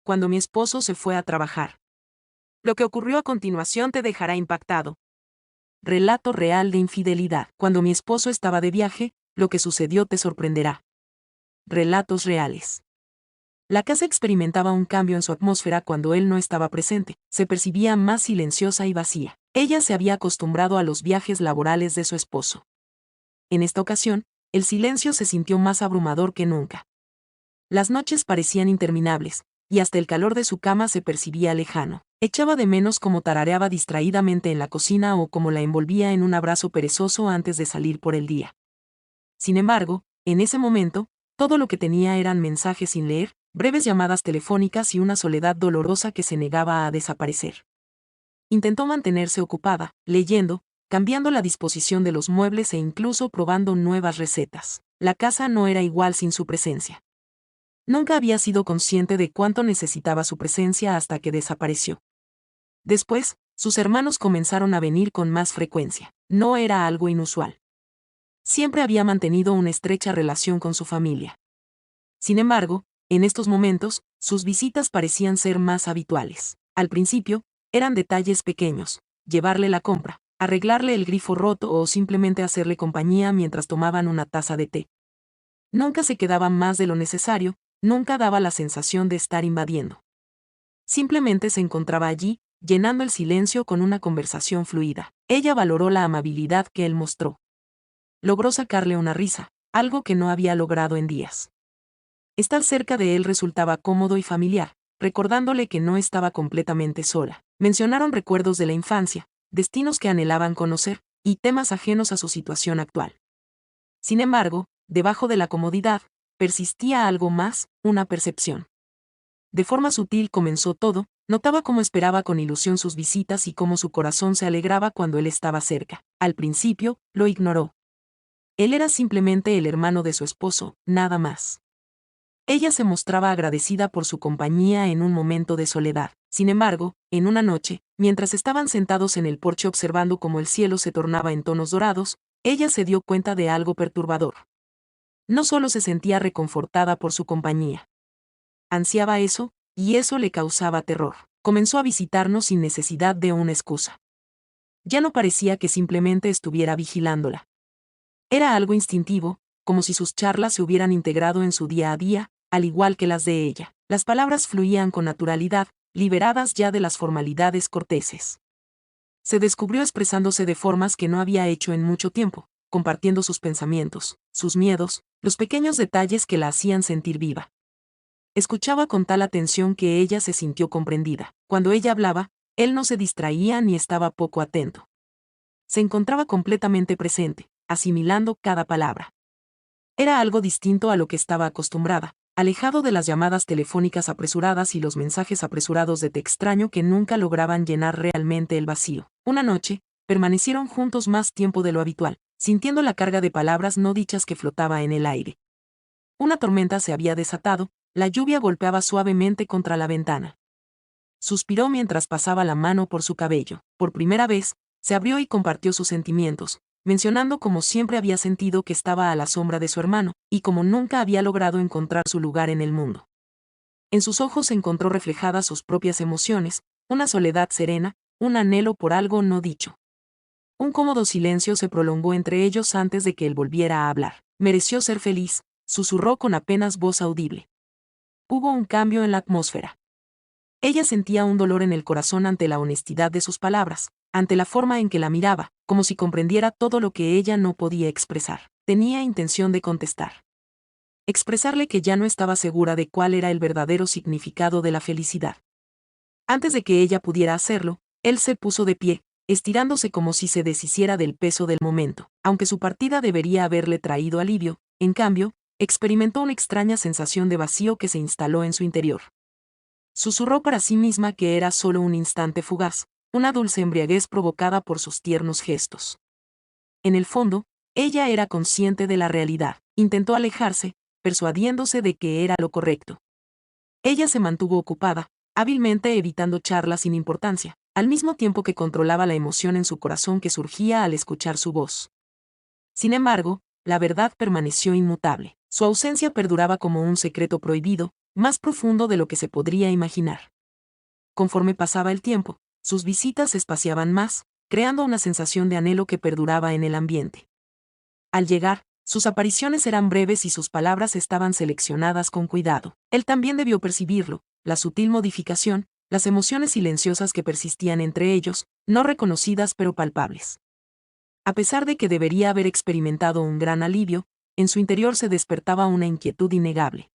cuando mi esposo se fue a trabajar. Lo que ocurrió a continuación te dejará impactado. Relato real de infidelidad. Cuando mi esposo estaba de viaje, lo que sucedió te sorprenderá. Relatos reales. La casa experimentaba un cambio en su atmósfera cuando él no estaba presente. Se percibía más silenciosa y vacía. Ella se había acostumbrado a los viajes laborales de su esposo. En esta ocasión, el silencio se sintió más abrumador que nunca. Las noches parecían interminables, y hasta el calor de su cama se percibía lejano. Echaba de menos cómo tarareaba distraídamente en la cocina o cómo la envolvía en un abrazo perezoso antes de salir por el día. Sin embargo, en ese momento, todo lo que tenía eran mensajes sin leer, breves llamadas telefónicas y una soledad dolorosa que se negaba a desaparecer. Intentó mantenerse ocupada, leyendo, cambiando la disposición de los muebles e incluso probando nuevas recetas. La casa no era igual sin su presencia. Nunca había sido consciente de cuánto necesitaba su presencia hasta que desapareció. Después, sus hermanos comenzaron a venir con más frecuencia. No era algo inusual. Siempre había mantenido una estrecha relación con su familia. Sin embargo, en estos momentos, sus visitas parecían ser más habituales. Al principio, eran detalles pequeños: llevarle la compra, arreglarle el grifo roto o simplemente hacerle compañía mientras tomaban una taza de té. Nunca se quedaba más de lo necesario, nunca daba la sensación de estar invadiendo. Simplemente se encontraba allí, llenando el silencio con una conversación fluida. Ella valoró la amabilidad que él mostró. Logró sacarle una risa, algo que no había logrado en días. Estar cerca de él resultaba cómodo y familiar, recordándole que no estaba completamente sola. Mencionaron recuerdos de la infancia, destinos que anhelaban conocer, y temas ajenos a su situación actual. Sin embargo, debajo de la comodidad, persistía algo más, una percepción. De forma sutil comenzó todo, notaba cómo esperaba con ilusión sus visitas y cómo su corazón se alegraba cuando él estaba cerca. Al principio, lo ignoró. Él era simplemente el hermano de su esposo, nada más. Ella se mostraba agradecida por su compañía en un momento de soledad. Sin embargo, en una noche, mientras estaban sentados en el porche observando cómo el cielo se tornaba en tonos dorados, ella se dio cuenta de algo perturbador. No solo se sentía reconfortada por su compañía. Ansiaba eso, y eso le causaba terror. Comenzó a visitarnos sin necesidad de una excusa. Ya no parecía que simplemente estuviera vigilándola. Era algo instintivo, como si sus charlas se hubieran integrado en su día a día, al igual que las de ella. Las palabras fluían con naturalidad, liberadas ya de las formalidades corteses. Se descubrió expresándose de formas que no había hecho en mucho tiempo, compartiendo sus pensamientos, sus miedos, los pequeños detalles que la hacían sentir viva. Escuchaba con tal atención que ella se sintió comprendida. Cuando ella hablaba, él no se distraía ni estaba poco atento. Se encontraba completamente presente, asimilando cada palabra. Era algo distinto a lo que estaba acostumbrada, alejado de las llamadas telefónicas apresuradas y los mensajes apresurados de té extraño que nunca lograban llenar realmente el vacío. Una noche, permanecieron juntos más tiempo de lo habitual, sintiendo la carga de palabras no dichas que flotaba en el aire. Una tormenta se había desatado, la lluvia golpeaba suavemente contra la ventana. Suspiró mientras pasaba la mano por su cabello. Por primera vez, se abrió y compartió sus sentimientos, mencionando cómo siempre había sentido que estaba a la sombra de su hermano, y cómo nunca había logrado encontrar su lugar en el mundo. En sus ojos se encontró reflejadas sus propias emociones, una soledad serena, un anhelo por algo no dicho. Un cómodo silencio se prolongó entre ellos antes de que él volviera a hablar. Mereció ser feliz, susurró con apenas voz audible. Hubo un cambio en la atmósfera. Ella sentía un dolor en el corazón ante la honestidad de sus palabras, ante la forma en que la miraba, como si comprendiera todo lo que ella no podía expresar. Tenía intención de contestar. Expresarle que ya no estaba segura de cuál era el verdadero significado de la felicidad. Antes de que ella pudiera hacerlo, él se puso de pie, estirándose como si se deshiciera del peso del momento. Aunque su partida debería haberle traído alivio, en cambio, experimentó una extraña sensación de vacío que se instaló en su interior. Susurró para sí misma que era solo un instante fugaz, una dulce embriaguez provocada por sus tiernos gestos. En el fondo, ella era consciente de la realidad. Intentó alejarse, persuadiéndose de que era lo correcto. Ella se mantuvo ocupada, hábilmente evitando charlas sin importancia, al mismo tiempo que controlaba la emoción en su corazón que surgía al escuchar su voz. Sin embargo, la verdad permaneció inmutable. Su ausencia perduraba como un secreto prohibido, más profundo de lo que se podría imaginar. Conforme pasaba el tiempo, sus visitas se espaciaban más, creando una sensación de anhelo que perduraba en el ambiente. Al llegar, sus apariciones eran breves y sus palabras estaban seleccionadas con cuidado. Él también debió percibirlo, la sutil modificación, las emociones silenciosas que persistían entre ellos, no reconocidas pero palpables. A pesar de que debería haber experimentado un gran alivio, en su interior se despertaba una inquietud innegable.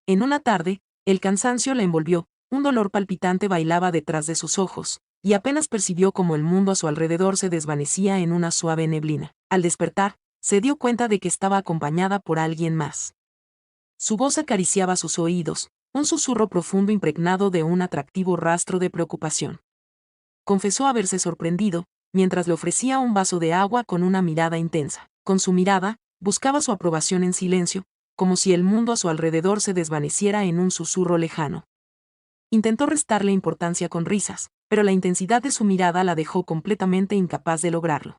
En una tarde, el cansancio la envolvió, un dolor palpitante bailaba detrás de sus ojos, y apenas percibió cómo el mundo a su alrededor se desvanecía en una suave neblina. Al despertar, se dio cuenta de que estaba acompañada por alguien más. Su voz acariciaba sus oídos, un susurro profundo impregnado de un atractivo rastro de preocupación. Confesó haberse sorprendido, mientras le ofrecía un vaso de agua con una mirada intensa. Con su mirada, buscaba su aprobación en silencio, como si el mundo a su alrededor se desvaneciera en un susurro lejano. Intentó restarle importancia con risas, pero la intensidad de su mirada la dejó completamente incapaz de lograrlo.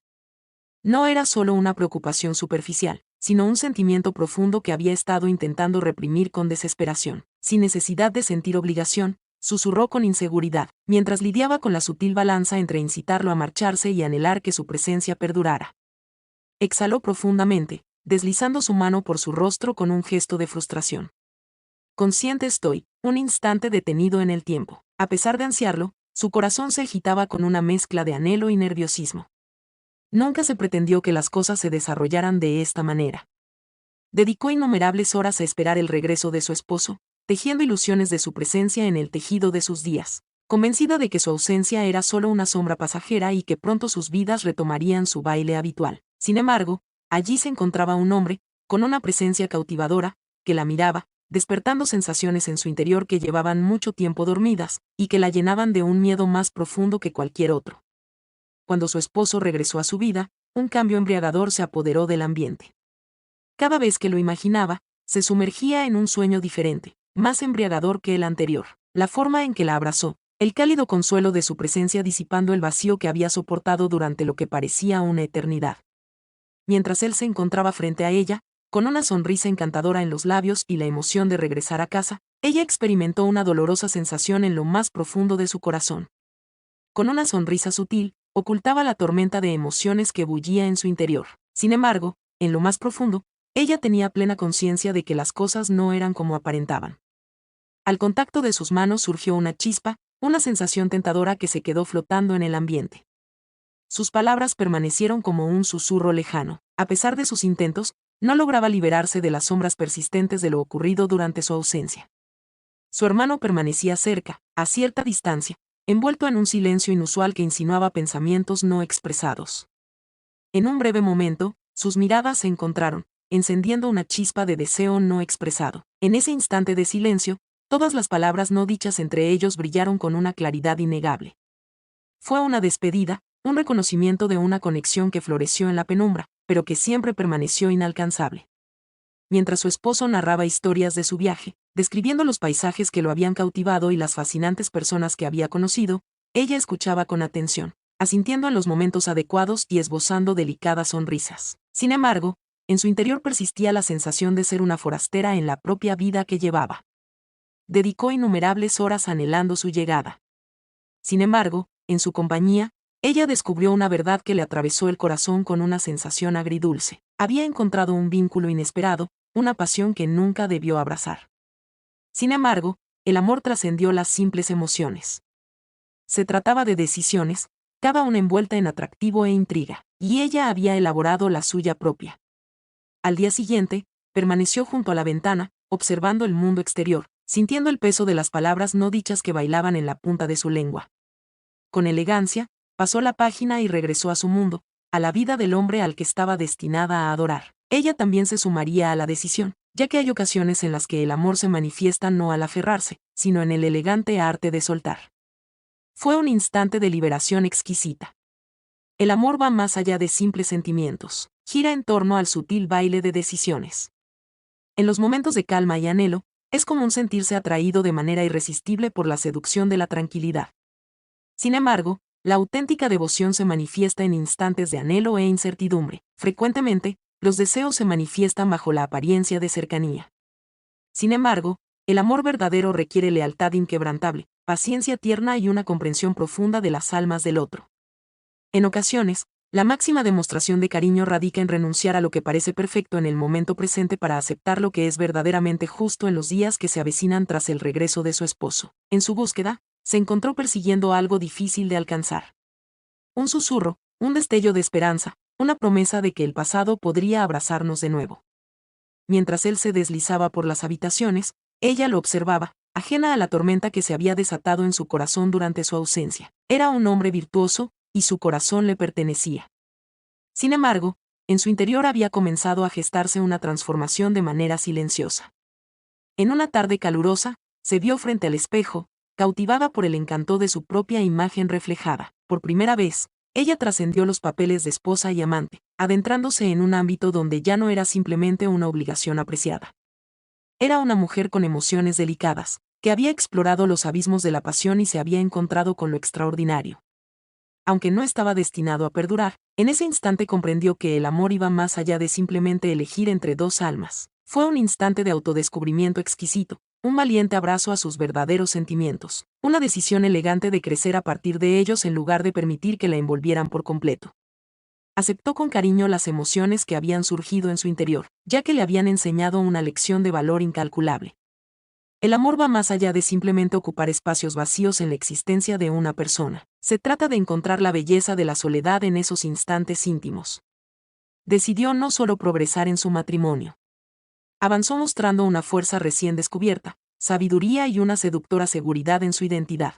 No era solo una preocupación superficial, sino un sentimiento profundo que había estado intentando reprimir con desesperación. Sin necesidad de sentir obligación, susurró con inseguridad, mientras lidiaba con la sutil balanza entre incitarlo a marcharse y anhelar que su presencia perdurara. Exhaló profundamente, deslizando su mano por su rostro con un gesto de frustración. Consciente estoy, un instante detenido en el tiempo. A pesar de ansiarlo, su corazón se agitaba con una mezcla de anhelo y nerviosismo. Nunca se pretendió que las cosas se desarrollaran de esta manera. Dedicó innumerables horas a esperar el regreso de su esposo, tejiendo ilusiones de su presencia en el tejido de sus días, convencida de que su ausencia era solo una sombra pasajera y que pronto sus vidas retomarían su baile habitual. Sin embargo, allí se encontraba un hombre, con una presencia cautivadora, que la miraba, despertando sensaciones en su interior que llevaban mucho tiempo dormidas, y que la llenaban de un miedo más profundo que cualquier otro. Cuando su esposo regresó a su vida, un cambio embriagador se apoderó del ambiente. Cada vez que lo imaginaba, se sumergía en un sueño diferente, más embriagador que el anterior. La forma en que la abrazó, el cálido consuelo de su presencia disipando el vacío que había soportado durante lo que parecía una eternidad. Mientras él se encontraba frente a ella, con una sonrisa encantadora en los labios y la emoción de regresar a casa, ella experimentó una dolorosa sensación en lo más profundo de su corazón. Con una sonrisa sutil, ocultaba la tormenta de emociones que bullía en su interior. Sin embargo, en lo más profundo, ella tenía plena conciencia de que las cosas no eran como aparentaban. Al contacto de sus manos surgió una chispa, una sensación tentadora que se quedó flotando en el ambiente. Sus palabras permanecieron como un susurro lejano. A pesar de sus intentos, no lograba liberarse de las sombras persistentes de lo ocurrido durante su ausencia. Su hermano permanecía cerca, a cierta distancia, envuelto en un silencio inusual que insinuaba pensamientos no expresados. En un breve momento, sus miradas se encontraron, encendiendo una chispa de deseo no expresado. En ese instante de silencio, todas las palabras no dichas entre ellos brillaron con una claridad innegable. Fue una despedida, un reconocimiento de una conexión que floreció en la penumbra, pero que siempre permaneció inalcanzable. Mientras su esposo narraba historias de su viaje, describiendo los paisajes que lo habían cautivado y las fascinantes personas que había conocido, ella escuchaba con atención, asintiendo en los momentos adecuados y esbozando delicadas sonrisas. Sin embargo, en su interior persistía la sensación de ser una forastera en la propia vida que llevaba. Dedicó innumerables horas anhelando su llegada. Sin embargo, en su compañía, ella descubrió una verdad que le atravesó el corazón con una sensación agridulce. Había encontrado un vínculo inesperado, una pasión que nunca debió abrazar. Sin embargo, el amor trascendió las simples emociones. Se trataba de decisiones, cada una envuelta en atractivo e intriga, y ella había elaborado la suya propia. Al día siguiente, permaneció junto a la ventana, observando el mundo exterior, sintiendo el peso de las palabras no dichas que bailaban en la punta de su lengua. Con elegancia, pasó la página y regresó a su mundo, a la vida del hombre al que estaba destinada a adorar. Ella también se sumaría a la decisión, ya que hay ocasiones en las que el amor se manifiesta no al aferrarse, sino en el elegante arte de soltar. Fue un instante de liberación exquisita. El amor va más allá de simples sentimientos, gira en torno al sutil baile de decisiones. En los momentos de calma y anhelo, es común sentirse atraído de manera irresistible por la seducción de la tranquilidad. Sin embargo, la auténtica devoción se manifiesta en instantes de anhelo e incertidumbre. Frecuentemente, los deseos se manifiestan bajo la apariencia de cercanía. Sin embargo, El amor verdadero requiere lealtad inquebrantable, paciencia tierna y una comprensión profunda de las almas del otro. En ocasiones, la máxima demostración de cariño radica en renunciar a lo que parece perfecto en el momento presente para aceptar lo que es verdaderamente justo en los días que se avecinan tras el regreso de su esposo. En su búsqueda, se encontró persiguiendo algo difícil de alcanzar. Un susurro, un destello de esperanza, una promesa de que el pasado podría abrazarnos de nuevo. Mientras él se deslizaba por las habitaciones, ella lo observaba, ajena a la tormenta que se había desatado en su corazón durante su ausencia. Era un hombre virtuoso, y su corazón le pertenecía. Sin embargo, en su interior había comenzado a gestarse una transformación de manera silenciosa. En una tarde calurosa, se vio frente al espejo, cautivada por el encanto de su propia imagen reflejada. Por primera vez, ella trascendió los papeles de esposa y amante, adentrándose en un ámbito donde ya no era simplemente una obligación apreciada. Era una mujer con emociones delicadas, que había explorado los abismos de la pasión y se había encontrado con lo extraordinario. Aunque no estaba destinado a perdurar, en ese instante comprendió que el amor iba más allá de simplemente elegir entre dos almas. Fue un instante de autodescubrimiento exquisito, un valiente abrazo a sus verdaderos sentimientos, una decisión elegante de crecer a partir de ellos en lugar de permitir que la envolvieran por completo. Aceptó con cariño las emociones que habían surgido en su interior, ya que le habían enseñado una lección de valor incalculable. El amor va más allá de simplemente ocupar espacios vacíos en la existencia de una persona. Se trata de encontrar la belleza de la soledad en esos instantes íntimos. Decidió no solo progresar en su matrimonio. Avanzó mostrando una fuerza recién descubierta, sabiduría y una seductora seguridad en su identidad.